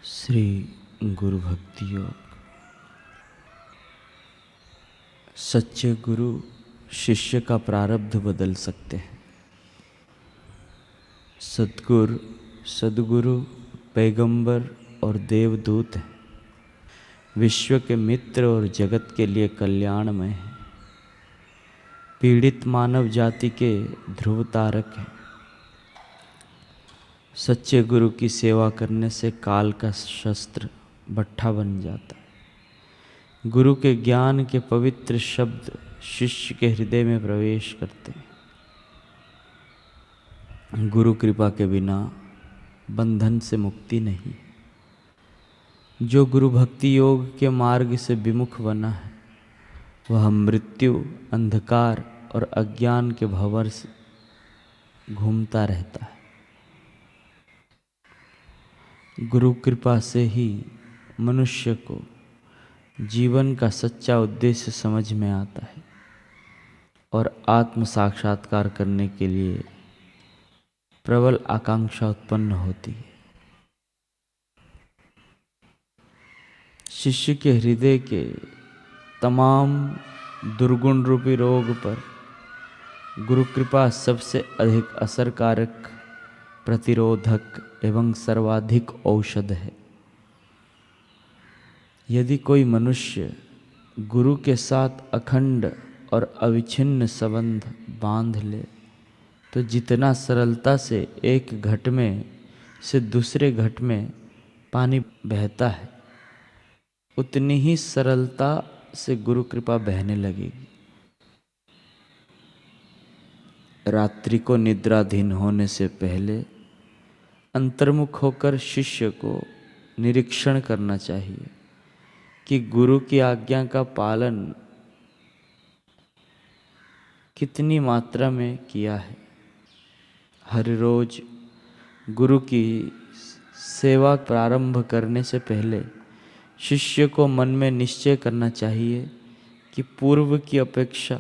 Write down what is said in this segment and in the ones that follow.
श्री गुरु भक्ति योग। सच्चे गुरु शिष्य का प्रारब्ध बदल सकते हैं। सद्गुरु पैगंबर और देवदूत हैं। विश्व के मित्र और जगत के लिए कल्याणमय हैं। पीड़ित मानव जाति के ध्रुव तारक हैं। सच्चे गुरु की सेवा करने से काल का शस्त्र भट्ठा बन जाता है। गुरु के ज्ञान के पवित्र शब्द शिष्य के हृदय में प्रवेश करते हैं। गुरु कृपा के बिना बंधन से मुक्ति नहीं। जो गुरु भक्ति योग के मार्ग से विमुख बना है वह मृत्यु, अंधकार और अज्ञान के भंवर से घूमता रहता है। गुरु कृपा से ही मनुष्य को जीवन का सच्चा उद्देश्य समझ में आता है और आत्म साक्षात्कार करने के लिए प्रबल आकांक्षा उत्पन्न होती है। शिष्य के हृदय के तमाम दुर्गुण रूपी रोग पर गुरु कृपा सबसे अधिक असरकारक, प्रतिरोधक एवं सर्वाधिक औषध है। यदि कोई मनुष्य गुरु के साथ अखंड और अविच्छिन्न संबंध बांध ले तो जितना सरलता से एक घट में से दूसरे घट में पानी बहता है उतनी ही सरलता से गुरु कृपा बहने लगेगी। रात्रि को निद्राधीन होने से पहले अंतर्मुख होकर शिष्य को निरीक्षण करना चाहिए कि गुरु की आज्ञा का पालन कितनी मात्रा में किया है। हर रोज गुरु की सेवा प्रारंभ करने से पहले शिष्य को मन में निश्चय करना चाहिए कि पूर्व की अपेक्षा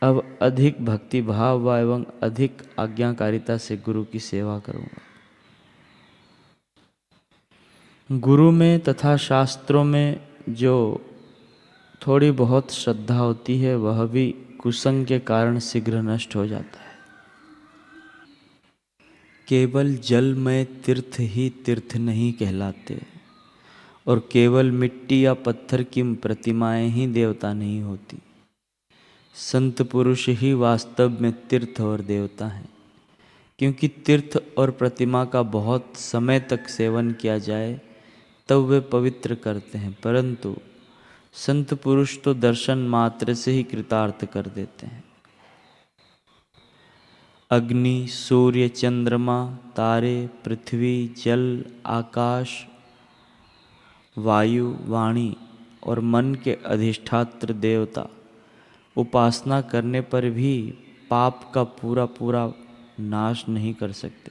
अब अधिक भक्ति भाव एवं अधिक आज्ञाकारिता से गुरु की सेवा करूंगा। गुरु में तथा शास्त्रों में जो थोड़ी बहुत श्रद्धा होती है वह भी कुसंग के कारण शीघ्र नष्ट हो जाता है। केवल जलमय तीर्थ ही तीर्थ नहीं कहलाते और केवल मिट्टी या पत्थर की प्रतिमाएं ही देवता नहीं होती। संत पुरुष ही वास्तव में तीर्थ और देवता हैं, क्योंकि तीर्थ और प्रतिमा का बहुत समय तक सेवन किया जाए तब वे पवित्र करते हैं, परंतु संत पुरुष तो दर्शन मात्र से ही कृतार्थ कर देते हैं। अग्नि, सूर्य, चंद्रमा, तारे, पृथ्वी, जल, आकाश, वायु, वाणी और मन के अधिष्ठात्र देवता उपासना करने पर भी पाप का पूरा नाश नहीं कर सकते,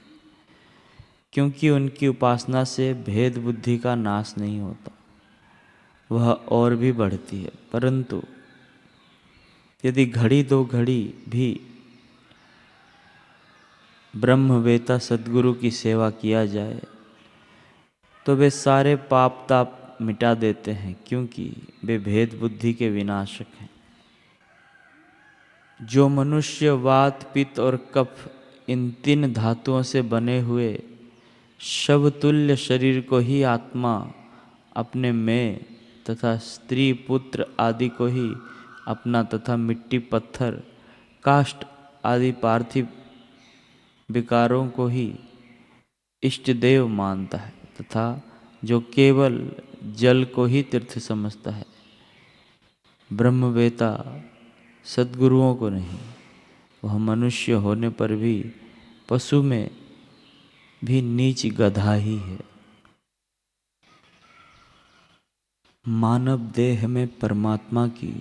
क्योंकि उनकी उपासना से भेद बुद्धि का नाश नहीं होता, वह और भी बढ़ती है। परंतु यदि घड़ी दो घड़ी भी ब्रह्मवेता सद्गुरु की सेवा किया जाए तो वे सारे पाप ताप मिटा देते हैं, क्योंकि वे भेद बुद्धि के विनाशक हैं। जो मनुष्य वात, पित्त और कफ इन तीन धातुओं से बने हुए शवतुल्य शरीर को ही आत्मा अपने में तथा स्त्री पुत्र आदि को ही अपना तथा मिट्टी पत्थर काष्ठ आदि पार्थिव विकारों को ही इष्ट देव मानता है तथा जो केवल जल को ही तीर्थ समझता है, ब्रह्मवेता सद्गुरुओं को नहीं, वह मनुष्य होने पर भी पशु में भी नीच गधा ही है। मानव देह में परमात्मा की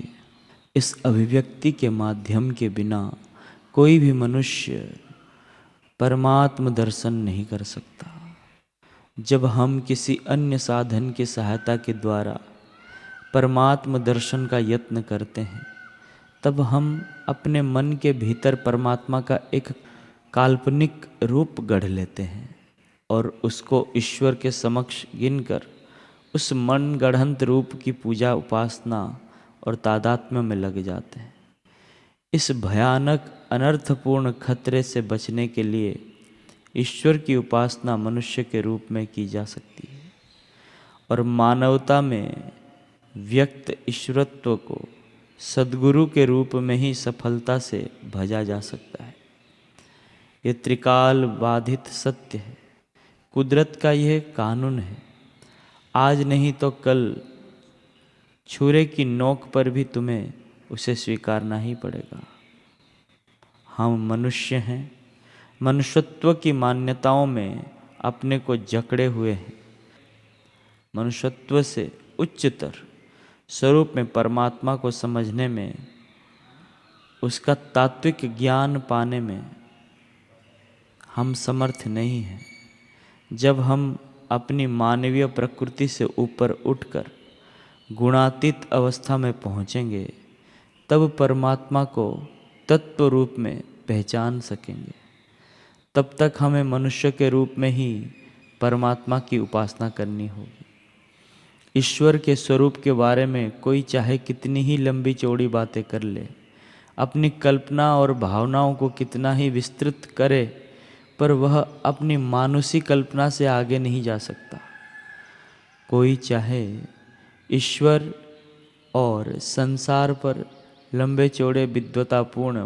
इस अभिव्यक्ति के माध्यम के बिना कोई भी मनुष्य परमात्म दर्शन नहीं कर सकता। जब हम किसी अन्य साधन की सहायता के द्वारा परमात्म दर्शन का यत्न करते हैं तब हम अपने मन के भीतर परमात्मा का एक काल्पनिक रूप गढ़ लेते हैं। और उसको ईश्वर के समक्ष गिनकर उस मन गढ़ंत रूप की पूजा उपासना और तादात्म्य में लग जाते हैं। इस भयानक अनर्थपूर्ण खतरे से बचने के लिए ईश्वर की उपासना मनुष्य के रूप में की जा सकती है और मानवता में व्यक्त ईश्वरत्व को सद्गुरु के रूप में ही सफलता से भजा जा सकता है। ये त्रिकाल बाधित सत्य है, कुदरत का यह कानून है। आज नहीं तो कल छुरे की नोक पर भी तुम्हें उसे स्वीकारना ही पड़ेगा। हम मनुष्य हैं, मनुष्यत्व की मान्यताओं में अपने को जकड़े हुए हैं। मनुष्यत्व से उच्चतर स्वरूप में परमात्मा को समझने में, उसका तात्विक ज्ञान पाने में हम समर्थ नहीं हैं। जब हम अपनी मानवीय प्रकृति से ऊपर उठकर गुणातीत अवस्था में पहुँचेंगे, तब परमात्मा को तत्व रूप में पहचान सकेंगे। तब तक हमें मनुष्य के रूप में ही परमात्मा की उपासना करनी होगी। ईश्वर के स्वरूप के बारे में कोई चाहे कितनी ही लंबी चौड़ी बातें कर ले, अपनी कल्पना और भावनाओं को कितना ही विस्तृत करे, पर वह अपनी मानुषी कल्पना से आगे नहीं जा सकता। कोई चाहे ईश्वर और संसार पर लंबे चौड़े विद्वतापूर्ण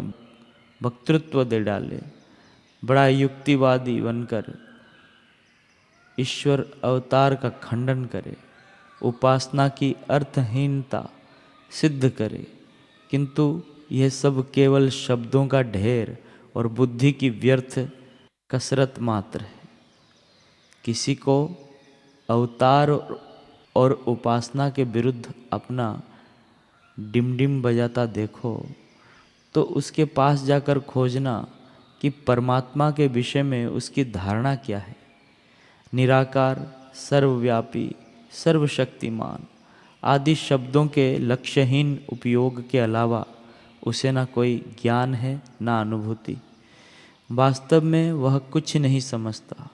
वक्तृत्व दे डाले, बड़ा युक्तिवादी बनकर ईश्वर अवतार का खंडन करे, उपासना की अर्थहीनता सिद्ध करे, किंतु यह सब केवल शब्दों का ढेर और बुद्धि की व्यर्थ कसरत मात्र है। किसी को अवतार और उपासना के विरुद्ध अपना डिमडिम बजाता देखो तो उसके पास जाकर खोजना कि परमात्मा के विषय में उसकी धारणा क्या है। निराकार, सर्वव्यापी, सर्वशक्तिमान आदि शब्दों के लक्ष्यहीन उपयोग के अलावा उसे ना कोई ज्ञान है ना अनुभूति। वास्तव में वह कुछ नहीं समझता।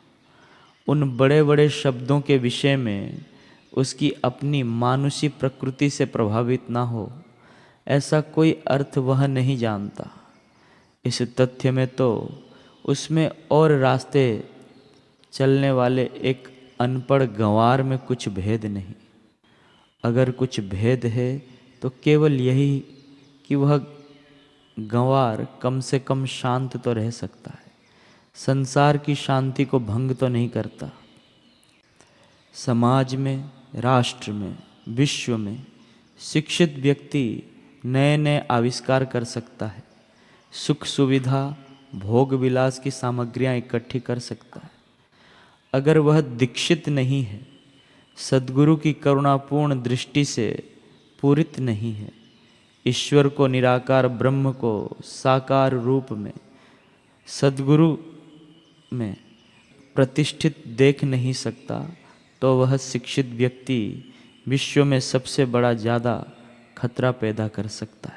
उन बड़े बड़े शब्दों के विषय में उसकी अपनी मानुषी प्रकृति से प्रभावित ना हो, ऐसा कोई अर्थ वह नहीं जानता। इस तथ्य में तो उसमें और रास्ते चलने वाले एक अनपढ़ गंवार में कुछ भेद नहीं। अगर कुछ भेद है तो केवल यही कि वह गंवार कम से कम शांत तो रह सकता है, संसार की शांति को भंग तो नहीं करता। समाज में, राष्ट्र में, विश्व में शिक्षित व्यक्ति नए नए आविष्कार कर सकता है, सुख सुविधा, भोग विलास की सामग्रियां इकट्ठी कर सकता है। अगर वह दीक्षित नहीं है, सद्गुरु की करुणापूर्ण दृष्टि से पूरित नहीं है, ईश्वर को, निराकार ब्रह्म को साकार रूप में सद्गुरु में प्रतिष्ठित देख नहीं सकता, तो वह शिक्षित व्यक्ति विश्व में सबसे बड़ा ज़्यादा खतरा पैदा कर सकता है।